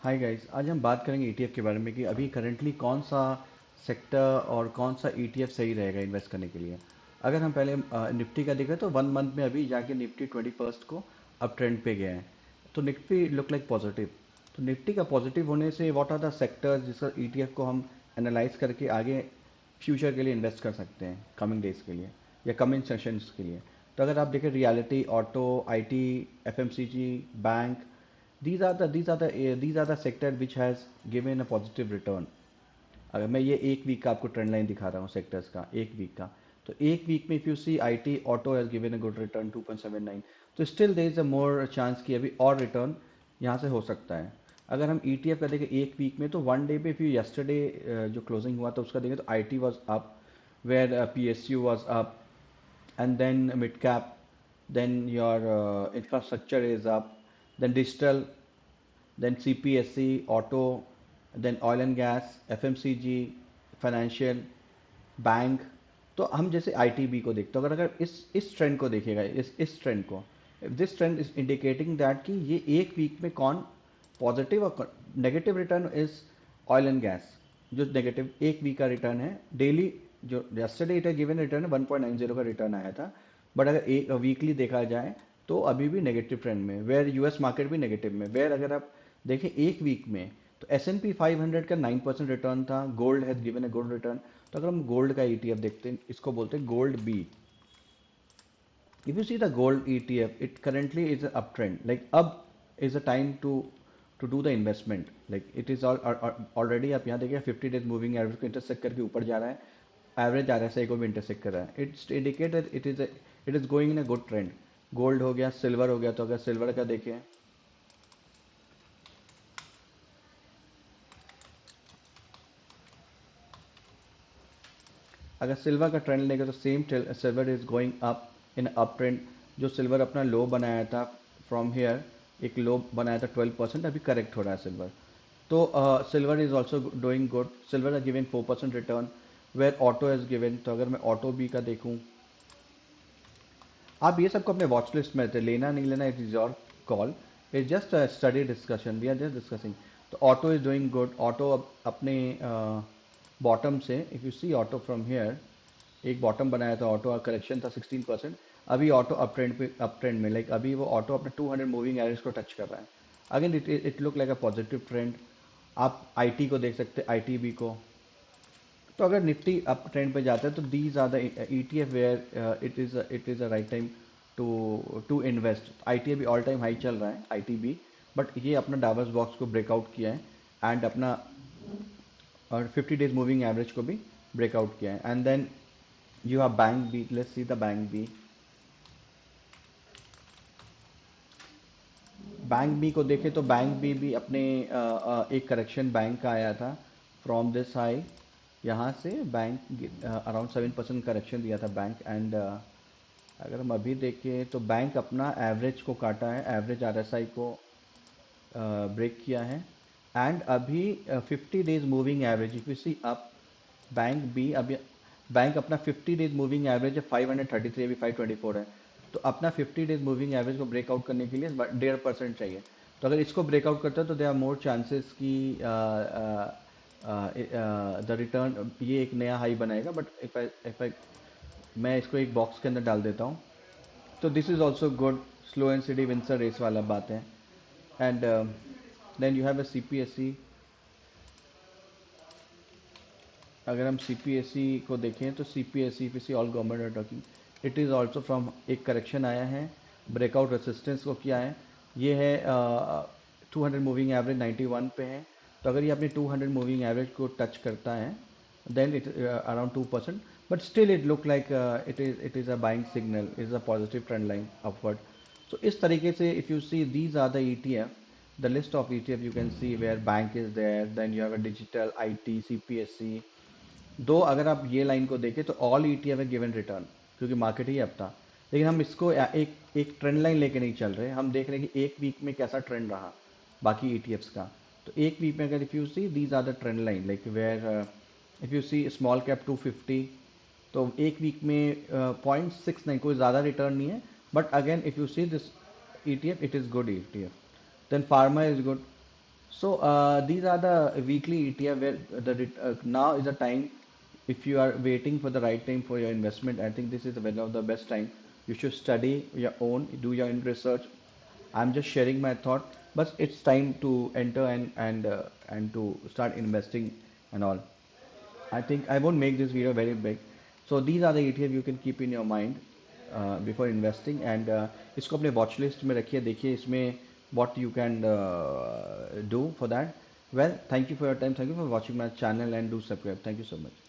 Hi guys, आज हम बात करेंगे ईटीएफ के बारे में कि अभी करंटली कौन सा सेक्टर और कौन सा ईटीएफ सही रहेगा इन्वेस्ट करने के लिए। अगर हम पहले निफ्टी का देखें तो 1 मंथ में अभी जाके निफ्टी 21st को अब ट्रेंड पे गया है। तो निफ्टी लुक लाइक पॉजिटिव। तो निफ्टी का पॉजिटिव होने से व्हाट आर द सेक्टर्स जिसका ईटीएफ को हम एनालाइज करके आगे फ्यूचर के लिए इन्वेस्ट कर सकते हैं, कमिंग डेज के लिए या कमिंग सेशंस के लिए। तो अगर आप देखें reality, auto, IT, FMCG, bank, these are the sector which has given a positive return। अगर मैं ये एक वीक का आपको ट्रेंड लाइन दिखा रहा हूँ सेक्टर्स का, एक वीक का, तो एक वीक में if you see IT auto has given a good return 2.79। तो still there is a more chance कि अभी और रिटर्न यहाँ से हो सकता है। अगर हम ईटीएफ का देखें एक वीक में, तो वन डे पे इफ यू यस्टरडे जो क्लोजिंग हुआ था उसका देखें तो IT was up, where PSU was up, and then mid cap, then your infrastructure is up, then digital, then CPSC, auto, then oil and gas, FMCG, financial, bank. तो हम जैसे ITB को देखते हो, अगर इस ट्रेंड को देखिएगा, इस ट्रेंड को, this trend is indicating that कि ये एक वीक में कौन पॉजिटिव और negative return is oil and gas. जो नेगेटिव एक वीक का रिटर्न है डेली, जो यस्टरडे इट गिवन रिटर्न है 1.90 का रिटर्न आया था, बट अगर एक वीकली देखा जाए तो अभी भी नेगेटिव ट्रेंड में, वेयर यूएस मार्केट भी नेगेटिव में, वेयर अगर आप देखें एक वीक में तो S&P 500 का 9% रिटर्न था, gold has given a good return. तो अगर हम गोल्ड का ईटीएफ देखते हैं, इसको बोलते हैं gold BeES. If you see the gold ETF, it currently is up trend, like अब is a time to do the investment, like it is already. आप यहाँ देखिए 50 डेज मूविंग एवरेज को इंटरसेक्ट करके ऊपर जा रहा है, एवरेज आरएसआई को भी इंटरसेक्ट कर रहा है। It's indicated it is going in a good trend. Gold हो गया, सिल्वर हो गया, तो अगर सिल्वर का देखें, अगर सिल्वर का ट्रेंड लेंगे तो same silver is going up in up trend. जो सिल्वर अपना लो बनाया था फ्रॉम हेयर, एक लो बनाया था 12%, अभी करेक्ट हो रहा है सिल्वर। तो silver is also doing good, silver is given 4% return, where auto is given. तो अगर मैं ऑटो बी का देखूं, आप ये सबको अपने वॉच लिस्ट में रखते हैं, लेना नहीं लेना it is your call, it just study discussion, we are just discussing. तो auto is doing good, auto अपने बॉटम से, if you see auto from here, एक बॉटम बनाया था ऑटो, करेक्शन था 16%, अभी ऑटो अप ट्रेंड पे, अप ट्रेंड में, लाइक अभी वो ऑटो अपने 200 मूविंग एवरेज को टच कर रहा है। Again it look like a positive trend. आप आईटी को देख सकते हैं, आईटीबी को। तो अगर निफ्टी अप ट्रेंड पे जाता है तो these are the ETF where it is a right time to invest. IT अभी ऑल टाइम हाई चल रहा है आईटीबी, बट ये अपना डावर्स बॉक्स को ब्रेकआउट किया है एंड अपना और 50 डेज मूविंग एवरेज को भी ब्रेकआउट किया है। And then you have bank B, let's see the bank B. Bank B को देखें तो बैंक बी भी अपने एक करेक्शन बैंक का आया था फ्रॉम दिस हाई, यहाँ से बैंक अराउंड 7% करेक्शन दिया था बैंक। एंड अगर हम अभी देखें तो बैंक अपना एवरेज को काटा है, एवरेज आरएसआई को ब्रेक किया है। एंड अभी 50 days moving average if you see up, bank B अभी, बैंक अपना 50 डेज मूविंग एवरेज है 533, अभी 524 है। तो अपना 50 डेज मूविंग एवरेज को ब्रेकआउट करने के लिए 1.5% चाहिए। तो अगर इसको ब्रेकआउट करता है तो दे आर मोर चांसेस कि द रिटर्न, ये एक नया हाई बनाएगा। बट इफ आई मैं इसको एक बॉक्स के अंदर डाल देता हूँ, तो this is also good, slow and study wins the race वाला बात है। And then you have a CPSC. अगर हम सीपीएससी को देखें तो CPSC P C all government are talking, it is also from एक करेक्शन आया है, ब्रेकआउट रेसिस्टेंस को किया है। ये है 200 मूविंग एवरेज 91 पे है। तो अगर ये अपने 200 मूविंग एवरेज को टच करता है then it around 2%, but still it look like it is a buying signal, is a positive trend line upward. So इस तरीके से if you see these are the ETF, the list of ETF you can see where bank is there, then you have a digital, IT, CPSC। दो अगर आप ये line को देखें तो ऑल ETF है गिवन रिटर्न, क्योंकि मार्केट ही अब था। लेकिन हम इसको एक एक ट्रेंड लाइन लेके नहीं चल रहे, हम देख रहे हैं कि एक वीक में कैसा ट्रेंड रहा बाकी ETFs का। तो एक वीक में अगर if you see these are the trend line, like where if you see small cap 250, तो एक वीक में 0.69, कोई ज़्यादा रिटर्न नहीं है। But again if you see this ETF, it is good ETF। Then pharma is good, So these are the weekly ETF where now is the time. If you are waiting for the right time for your investment, I think this is one of the best time. You should study your own, do your own research. I'm just sharing my thought, but it's time to enter and to start investing and all. I think I won't make this video very big. So these are the ETF you can keep in your mind before investing and इसको अपने watch list में रखिए देखिए इसमें what you can do for that. Well, thank you for your time. Thank you for watching my channel and do subscribe. Thank you so much.